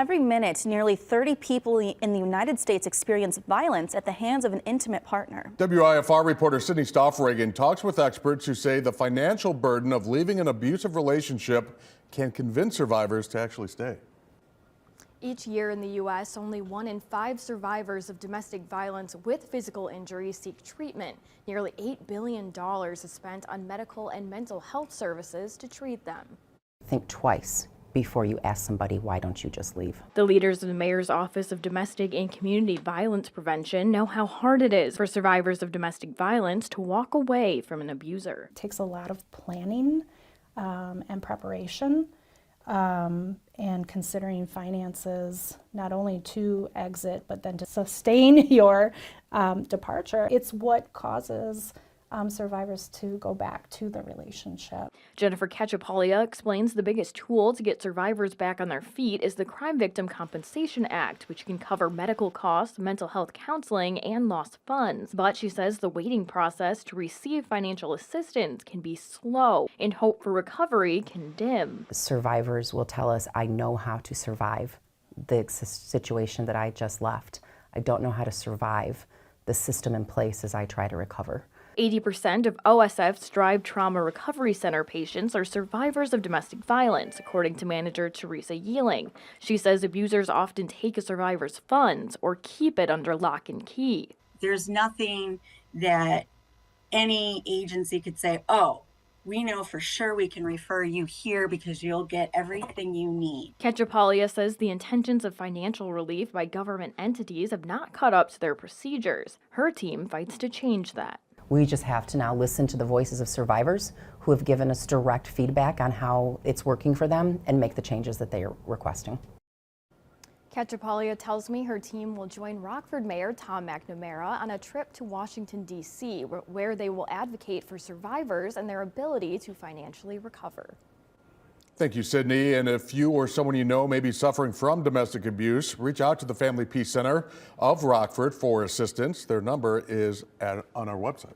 Every minute, nearly 30 people in the United States experience violence at the hands of an intimate partner. WIFR reporter Sydney Stoffregan talks with experts who say the financial burden of leaving an abusive relationship can convince survivors to actually stay. Each year in the U.S., only 1 in 5 survivors of domestic violence with physical injury seek treatment. Nearly $8 billion is spent on medical and mental health services to treat them. Think twice before you ask somebody, why don't you just leave? The leaders of the Mayor's Office of Domestic and Community Violence Prevention know how hard it is for survivors of domestic violence to walk away from an abuser. It takes a lot of planning and preparation and considering finances, not only to exit, but then to sustain your departure. It's what causes survivors to go back to the relationship. Jennifer Cachapolia explains the biggest tool to get survivors back on their feet is the Crime Victim Compensation Act, which can cover medical costs, mental health counseling, and lost funds. But she says the waiting process to receive financial assistance can be slow and hope for recovery can dim. Survivors will tell us, I know how to survive the situation that I just left. I don't know how to survive the system in place as I try to recover. 80% of OSF's Drive Trauma Recovery Center patients are survivors of domestic violence, according to manager Teresa Yealing. She says abusers often take a survivor's funds or keep it under lock and key. There's nothing that any agency could say, oh, we know for sure we can refer you here because you'll get everything you need. Cachapolia says the intentions of financial relief by government entities have not caught up to their procedures. Her team fights to change that. We just have to now listen to the voices of survivors who have given us direct feedback on how it's working for them and make the changes that they are requesting. Cachapolia tells me her team will join Rockford Mayor Tom McNamara on a trip to Washington, D.C., where they will advocate for survivors and their ability to financially recover. Thank you, Sydney. And if you or someone you know may be suffering from domestic abuse, reach out to the Family Peace Center of Rockford for assistance. Their number is on our website.